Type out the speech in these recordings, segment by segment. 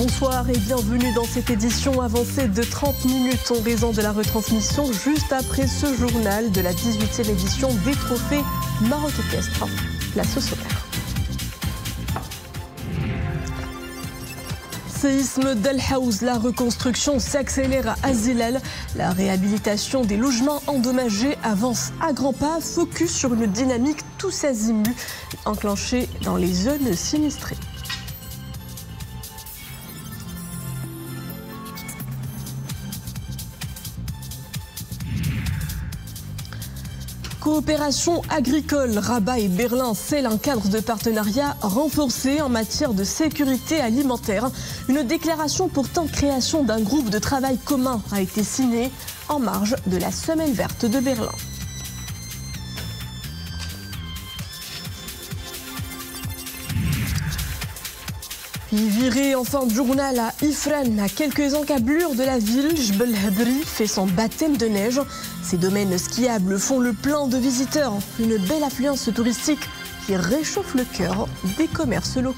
Bonsoir et bienvenue dans cette édition avancée de 30 minutes en raison de la retransmission juste après ce journal de la 18e édition des trophées Maroc Équestre. Place au sommaire. Séisme d'El Haouz, la reconstruction s'accélère à Azilal. La réhabilitation des logements endommagés avance à grands pas, focus sur une dynamique tous azimuts enclenchée dans les zones sinistrées. Coopération agricole, Rabat et Berlin scellent un cadre de partenariat renforcé en matière de sécurité alimentaire. Une déclaration portant création d'un groupe de travail commun a été signée en marge de la Semaine verte de Berlin. Puis viré en fin de journal à Ifrane, à quelques encablures de la ville, Jbel Hadri fait son baptême de neige. Ces domaines skiables font le plein de visiteurs. Une belle affluence touristique qui réchauffe le cœur des commerces locaux.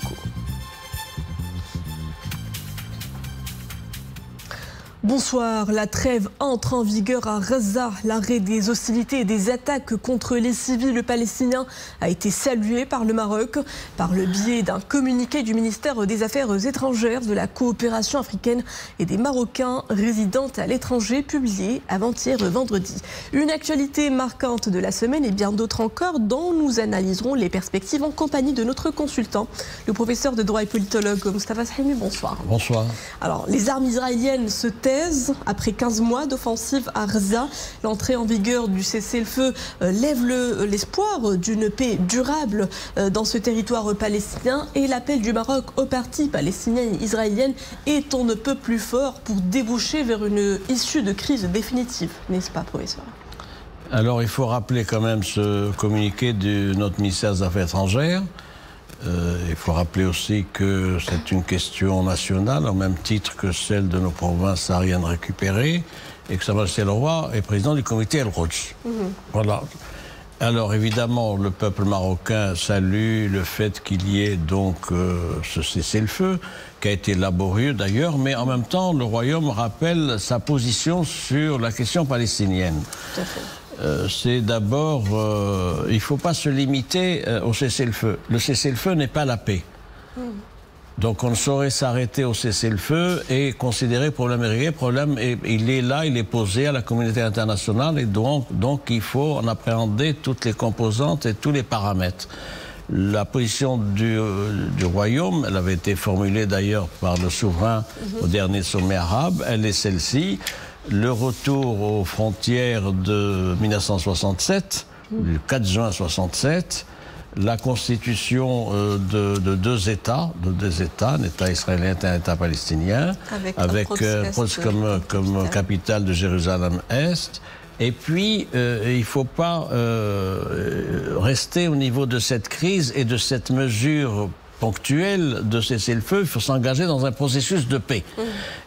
Bonsoir, la trêve entre en vigueur à Gaza. L'arrêt des hostilités et des attaques contre les civils palestiniens a été salué par le Maroc par le biais d'un communiqué du ministère des Affaires étrangères, de la coopération africaine et des Marocains résidant à l'étranger, publié avant-hier vendredi. Une actualité marquante de la semaine et bien d'autres encore dont nous analyserons les perspectives en compagnie de notre consultant, le professeur de droit et politologue Mostafa Sahimi. Bonsoir. Bonsoir. Alors, les armes israéliennes se taisent après 15 mois d'offensive à Gaza. L'entrée en vigueur du cessez-le-feu lève l'espoir d'une paix durable dans ce territoire palestinien, et l'appel du Maroc aux parties palestiniennes et israéliennes est on ne peut plus fort pour déboucher vers une issue de crise définitive, n'est-ce pas, professeur? Alors, il faut rappeler quand même ce communiqué de notre ministère des Affaires étrangères. Il faut rappeler aussi que c'est une question nationale, au même titre que celle de nos provinces sahariennes récupérées, et que Sa Majesté le Roi est président du comité El-Quds. Voilà. Alors évidemment, le peuple marocain salue le fait qu'il y ait donc ce cessez-le-feu, qui a été laborieux d'ailleurs, mais en même temps, le Royaume rappelle sa position sur la question palestinienne. Tout à fait. C'est d'abord, il ne faut pas se limiter au cessez-le-feu. Le cessez-le-feu n'est pas la paix. Donc on ne saurait s'arrêter au cessez-le-feu et considérer problème réglé. Problème, il est là, il est posé à la communauté internationale, et donc il faut en appréhender toutes les composantes et tous les paramètres. La position du Royaume, elle avait été formulée d'ailleurs par le souverain au dernier sommet arabe, elle est celle-ci. Le retour aux frontières de 1967, le 4 juin 1967, la constitution de deux États, un État israélien et un État palestinien, avec comme capitale de Jérusalem-Est. Et puis, il ne faut pas rester au niveau de cette crise et de cette mesure ponctuelle de cessez-le-feu. Il faut s'engager dans un processus de paix.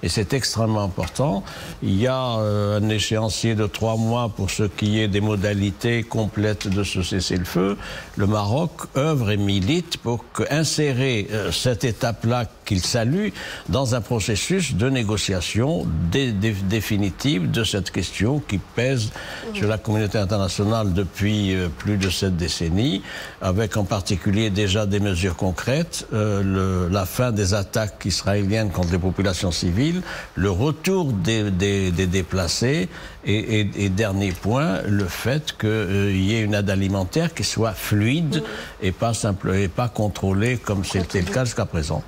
Et c'est extrêmement important. Il y a un échéancier de 3 mois pour ce qui est des modalités complètes de ce cessez-le-feu. Le Maroc œuvre et milite pour insérer cette étape-là qu'il salue dans un processus de négociation définitive de cette question qui pèse sur la communauté internationale depuis plus de 7 décennies, avec en particulier déjà des mesures concrètes. La fin des attaques israéliennes contre les populations civiles, le retour des déplacés et dernier point, le fait qu'il y ait une aide alimentaire qui soit fluide et pas simple et pas contrôlée comme c'était le cas jusqu'à présent.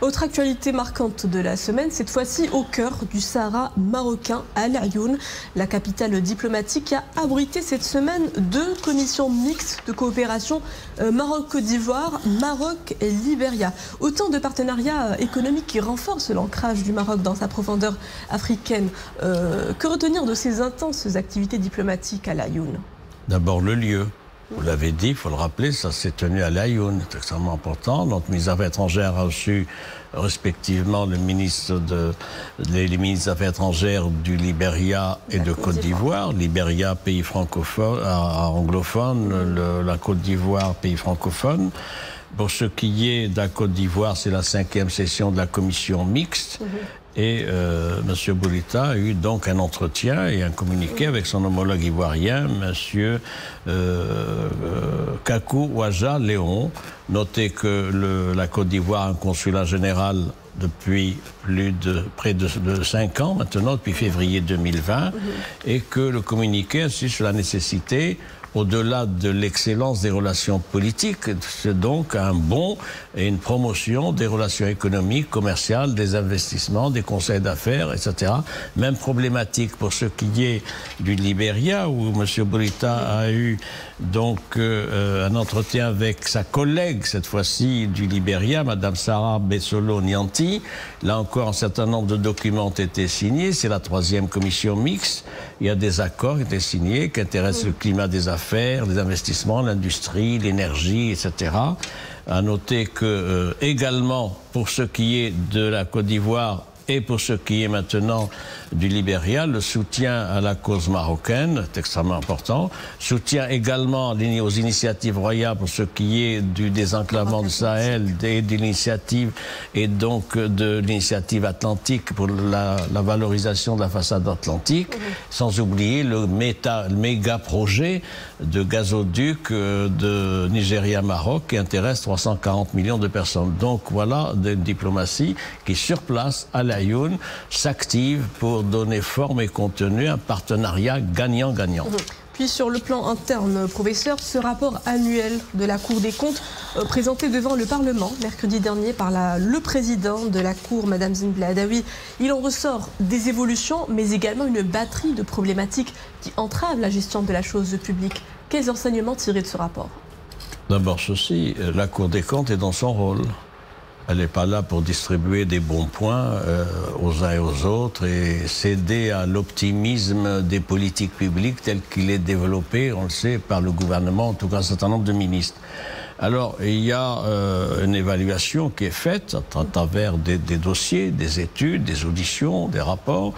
Autre actualité marquante de la semaine, cette fois-ci au cœur du Sahara marocain, à El Ayoun, la capitale diplomatique a abrité cette semaine 2 commissions mixtes de coopération Maroc-Côte d'Ivoire, Maroc et Libéria. Autant de partenariats économiques qui renforcent l'ancrage du Maroc dans sa profondeur africaine. Que retenir de ces intenses activités diplomatiques à El Ayoun? D'abord le lieu. Vous l'avez dit, il faut le rappeler, ça s'est tenu à El Ayoun, c'est extrêmement important. Notre ministre des Affaires étrangères a reçu respectivement les ministres des Affaires étrangères du Libéria et de Côte d'Ivoire. Libéria, pays francophone, anglophone, la Côte d'Ivoire, pays francophone. Pour ce qui est de la Côte d'Ivoire, c'est la 5e session de la commission mixte. Et M. Boulita a eu donc un entretien et un communiqué avec son homologue ivoirien, M. Kakou Ouaja Léon. Notez que la Côte d'Ivoire a un consulat général depuis près de 5 ans maintenant, depuis février 2020, et que le communiqué insiste sur la nécessité, au-delà de l'excellence des relations politiques, c'est donc un bond et une promotion des relations économiques, commerciales, des investissements, des conseils d'affaires, etc. Même problématique pour ce qui est du Libéria, où M. Boulita a eu donc un entretien avec sa collègue, cette fois-ci du Libéria, Mme Sarah Bessolo Nyanti. Là encore, un certain nombre de documents ont été signés. C'est la 3e commission mixte. Il y a des accords qui ont été signés qui intéressent le climat des affaires, les investissements, l'industrie, l'énergie, etc. À noter que également, pour ce qui est de la Côte d'Ivoire et pour ce qui est maintenant du Libéria, le soutien à la cause marocaine est extrêmement important. Soutien également aux initiatives royales pour ce qui est du désenclavement du Sahel, de l'initiative et donc de l'initiative atlantique pour la valorisation de la façade atlantique, sans oublier le méga projet de gazoduc de Nigeria-Maroc qui intéresse 340 millions de personnes. Donc voilà une diplomatie qui, sur place, à l'Aïoun, s'active pour donner forme et contenu à un partenariat gagnant-gagnant. Puis sur le plan interne, professeur, ce rapport annuel de la Cour des comptes présenté devant le Parlement mercredi dernier par le président de la Cour, Mme Zinbla Adawi, il en ressort des évolutions, mais également une batterie de problématiques qui entravent la gestion de la chose publique. Quels enseignements tirer de ce rapport? D'abord ceci, la Cour des comptes est dans son rôle. Elle n'est pas là pour distribuer des bons points aux uns et aux autres et céder à l'optimisme des politiques publiques tel qu'il est développé, on le sait, par le gouvernement, en tout cas un certain nombre de ministres. Alors, il y a une évaluation qui est faite à travers des dossiers, des études, des auditions, des rapports.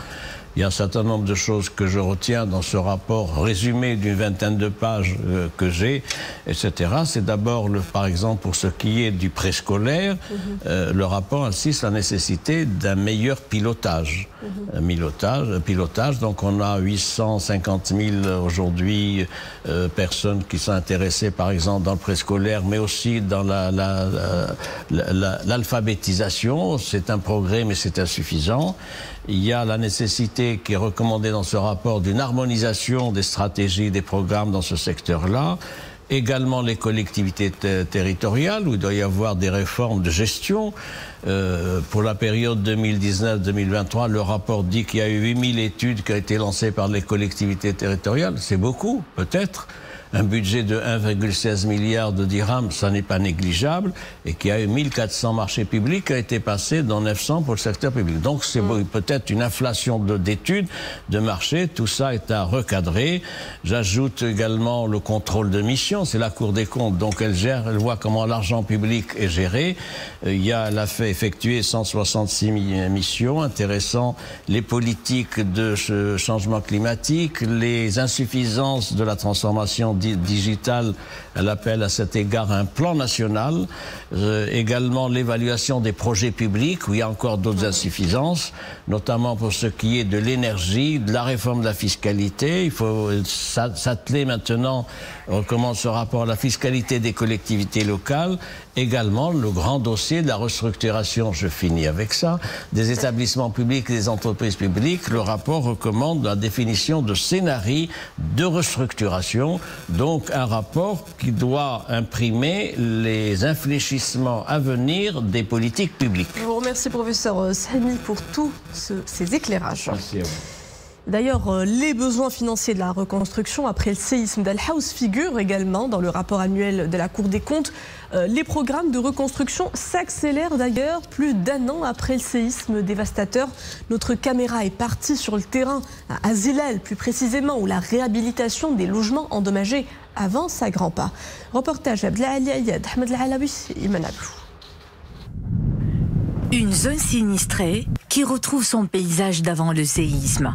Il y a un certain nombre de choses que je retiens dans ce rapport résumé d'une vingtaine de pages que j'ai, etc. C'est d'abord, par exemple, pour ce qui est du préscolaire, le rapport insiste sur la nécessité d'un meilleur pilotage. Pilotage, donc on a 850 000 aujourd'hui personnes qui sont intéressées, par exemple, dans le préscolaire, mais aussi dans l'alphabétisation. C'est un progrès, mais c'est insuffisant. Il y a la nécessité qui est recommandée dans ce rapport d'une harmonisation des stratégies, des programmes dans ce secteur-là. Également les collectivités territoriales, où il doit y avoir des réformes de gestion. Pour la période 2019-2023, le rapport dit qu'il y a eu 8000 études qui ont été lancées par les collectivités territoriales. C'est beaucoup, peut-être. Un budget de 1,16 milliard de dirhams, ça n'est pas négligeable, et qu'il y a eu 1400 marchés publics qui ont été passés dans 900 pour le secteur public. Donc c'est peut-être une inflation d'études, de marchés, tout ça est à recadrer. J'ajoute également le contrôle de mission, c'est la Cour des comptes, donc elle voit comment l'argent public est géré. Elle a fait effectuer 166 missions intéressant les politiques de changement climatique, les insuffisances de la transformation digitale. Elle appelle à cet égard un plan national, également l'évaluation des projets publics où il y a encore d'autres insuffisances, notamment pour ce qui est de l'énergie, de la réforme de la fiscalité. Il faut s'atteler maintenant, on recommande ce rapport à la fiscalité des collectivités locales, également le grand dossier de la restructuration, je finis avec ça, des établissements publics et des entreprises publiques. Le rapport recommande la définition de scénarios de restructuration, donc un rapport qui doit imprimer les infléchissements à venir des politiques publiques. Je vous remercie, professeur Sami, pour tous ces éclairages. Merci à vous. D'ailleurs, les besoins financiers de la reconstruction après le séisme d'Al-Haouz figurent également dans le rapport annuel de la Cour des comptes. Les programmes de reconstruction s'accélèrent d'ailleurs plus d'1 an après le séisme dévastateur. Notre caméra est partie sur le terrain à Zilal, plus précisément, où la réhabilitation des logements endommagés avance à grands pas. Reportage Abdelali Ayad, Ahmed Al-Alawi, Iman Abou. Une zone sinistrée qui retrouve son paysage d'avant le séisme.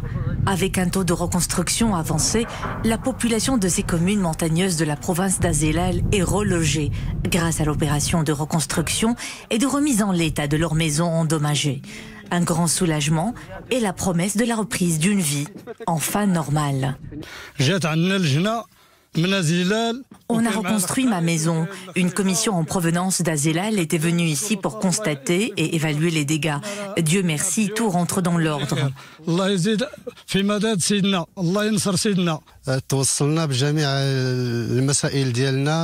Avec un taux de reconstruction avancé, la population de ces communes montagneuses de la province d'Azélal est relogée grâce à l'opération de reconstruction et de remise en l'état de leurs maisons endommagées. Un grand soulagement et la promesse de la reprise d'une vie enfin normale. On a reconstruit ma maison. Une commission en provenance d'Azélal était venue ici pour constater et évaluer les dégâts. Dieu merci, tout rentre dans l'ordre.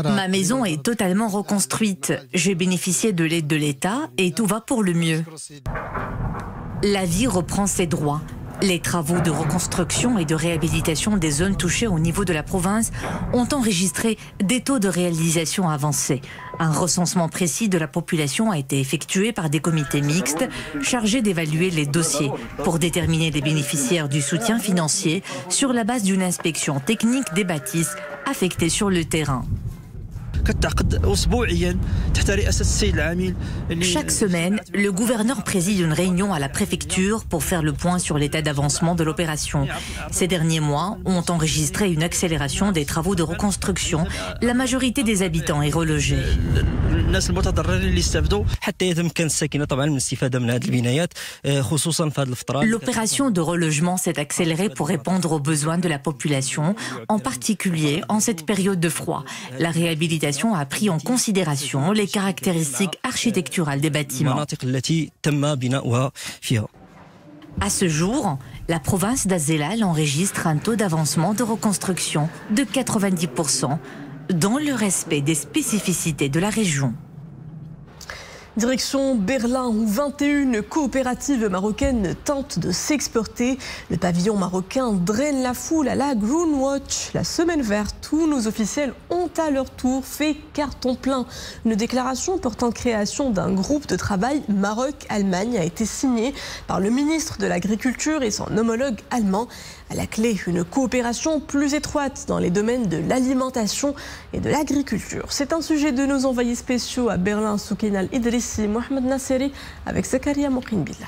Ma maison est totalement reconstruite. J'ai bénéficié de l'aide de l'État et tout va pour le mieux. La vie reprend ses droits. Les travaux de reconstruction et de réhabilitation des zones touchées au niveau de la province ont enregistré des taux de réalisation avancés. Un recensement précis de la population a été effectué par des comités mixtes chargés d'évaluer les dossiers pour déterminer les bénéficiaires du soutien financier sur la base d'une inspection technique des bâtisses affectées sur le terrain. Chaque semaine, le gouverneur préside une réunion à la préfecture pour faire le point sur l'état d'avancement de l'opération. Ces derniers mois ont enregistré une accélération des travaux de reconstruction. La majorité des habitants est relogée. L'opération de relogement s'est accélérée pour répondre aux besoins de la population, en particulier en cette période de froid. La réhabilitation a pris en considération les caractéristiques architecturales des bâtiments. À ce jour, la province d'Azélal enregistre un taux d'avancement de reconstruction de 90%, dans le respect des spécificités de la région. Direction Berlin, où 21 coopératives marocaines tentent de s'exporter. Le pavillon marocain draine la foule à la Green Watch. La semaine verte, où nos officiels ont à leur tour fait carton plein. Une déclaration portant création d'un groupe de travail Maroc-Allemagne a été signée par le ministre de l'Agriculture et son homologue allemand. À la clé, une coopération plus étroite dans les domaines de l'alimentation et de l'agriculture. C'est un sujet de nos envoyés spéciaux à Berlin, Soukaina Idrissi, Mohamed Nasseri, avec Zakaria Mokrinbillah.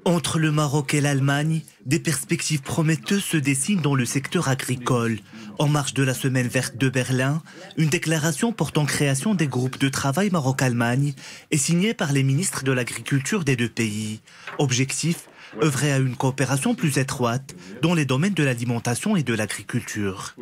Entre le Maroc et l'Allemagne, des perspectives prometteuses se dessinent dans le secteur agricole. En marge de la semaine verte de Berlin, une déclaration portant création des groupes de travail Maroc-Allemagne est signée par les ministres de l'agriculture des deux pays. Objectif : œuvrer à une coopération plus étroite dans les domaines de l'alimentation et de l'agriculture.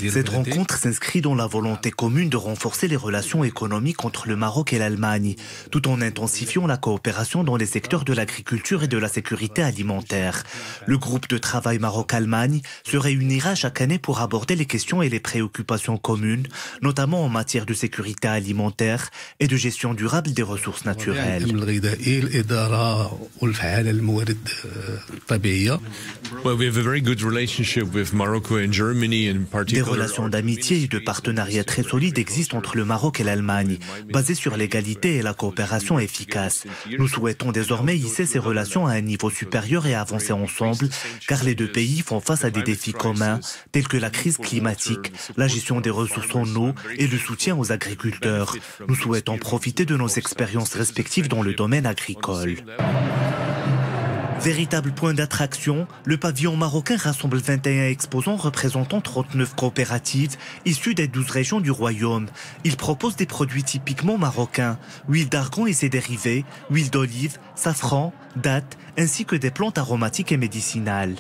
Cette rencontre s'inscrit dans la volonté commune de renforcer les relations économiques entre le Maroc et l'Allemagne, tout en intensifiant la coopération dans les secteurs de l'agriculture et de la sécurité alimentaire. Le groupe de travail Maroc-Allemagne se réunira chaque année pour aborder les questions et les préoccupations communes, notamment en matière de sécurité alimentaire et de gestion durable des ressources naturelles. Des relations d'amitié et de partenariat très solides existent entre le Maroc et l'Allemagne, basées sur l'égalité et la coopération efficace. Nous souhaitons désormais hisser ces relations à un niveau supérieur et avancer ensemble, car les deux pays font face à des défis communs, tels que la crise climatique, la gestion des ressources en eau et le soutien aux agriculteurs. Nous souhaitons profiter de nos expériences respectives dans le domaine agricole. Véritable point d'attraction, le pavillon marocain rassemble 21 exposants représentant 39 coopératives issues des 12 régions du royaume. Il propose des produits typiquement marocains, huile d'argan et ses dérivés, huile d'olive, safran, dattes, ainsi que des plantes aromatiques et médicinales.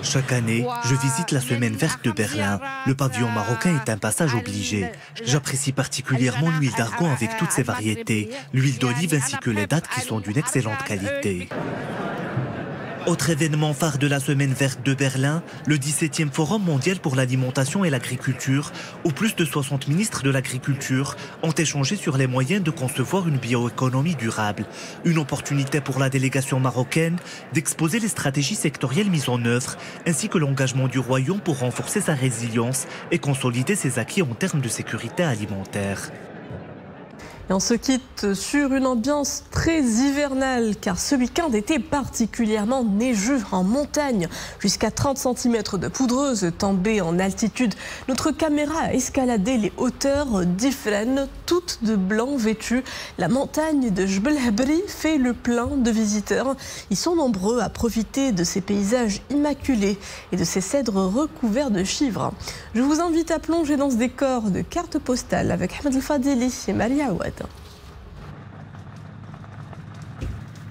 Chaque année, je visite la semaine verte de Berlin. Le pavillon marocain est un passage obligé. J'apprécie particulièrement l'huile d'argan avec toutes ses variétés, l'huile d'olive ainsi que les dattes qui sont d'une excellente qualité. Autre événement phare de la semaine verte de Berlin, le 17e Forum mondial pour l'alimentation et l'agriculture, où plus de 60 ministres de l'agriculture ont échangé sur les moyens de concevoir une bioéconomie durable. Une opportunité pour la délégation marocaine d'exposer les stratégies sectorielles mises en œuvre, ainsi que l'engagement du royaume pour renforcer sa résilience et consolider ses acquis en termes de sécurité alimentaire. Et on se quitte sur une ambiance très hivernale car ce week-end était particulièrement neigeux en montagne. Jusqu'à 30 cm de poudreuse tombée en altitude. Notre caméra a escaladé les hauteurs d'Ifrane, toutes de blanc vêtues. La montagne de Jbel Habri fait le plein de visiteurs. Ils sont nombreux à profiter de ces paysages immaculés et de ces cèdres recouverts de chivres. Je vous invite à plonger dans ce décor de cartes postales avec Ahmed El Fadeli et Maria Awad.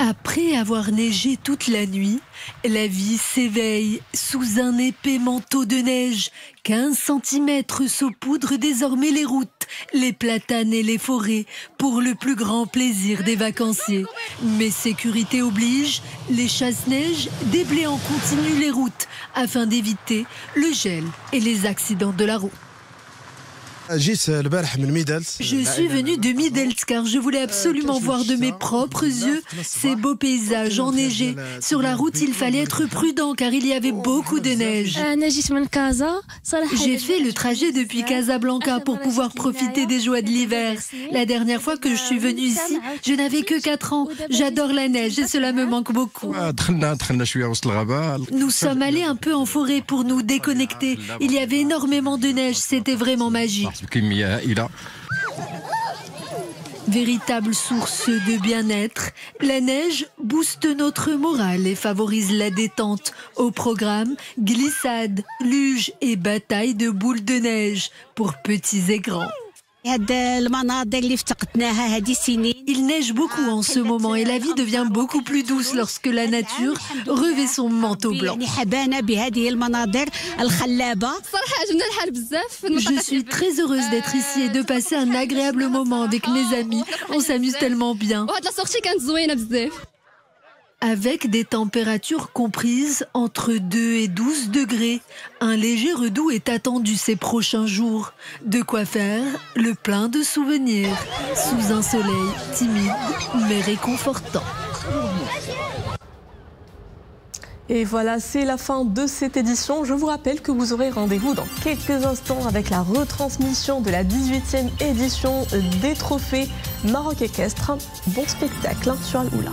Après avoir neigé toute la nuit, la vie s'éveille sous un épais manteau de neige. 15 cm saupoudrent désormais les routes, les platanes et les forêts pour le plus grand plaisir des vacanciers. Mais sécurité oblige, les chasse-neige déblayent en continu les routes afin d'éviter le gel et les accidents de la route. Je suis venu de Midelt car je voulais absolument voir de mes propres yeux ces beaux paysages enneigés. Sur la route, il fallait être prudent car il y avait beaucoup de neige. J'ai fait le trajet depuis Casablanca pour pouvoir profiter des joies de l'hiver. La dernière fois que je suis venue ici, je n'avais que 4 ans. J'adore la neige et cela me manque beaucoup. Nous sommes allés un peu en forêt pour nous déconnecter. Il y avait énormément de neige, c'était vraiment magique. Véritable source de bien-être, la neige booste notre morale et favorise la détente. Au programme, glissade, luge et bataille de boules de neige pour petits et grands. Il neige beaucoup en ce moment et la vie devient beaucoup plus douce lorsque la nature revêt son manteau blanc. Je suis très heureuse d'être ici et de passer un agréable moment avec mes amis. On s'amuse tellement bien. Avec des températures comprises entre 2 et 12 degrés. Un léger redoux est attendu ces prochains jours. De quoi faire le plein de souvenirs, sous un soleil timide mais réconfortant. Et voilà, c'est la fin de cette édition. Je vous rappelle que vous aurez rendez-vous dans quelques instants avec la retransmission de la 18e édition des Trophées Maroc Équestre. Bon spectacle sur Al-Oula.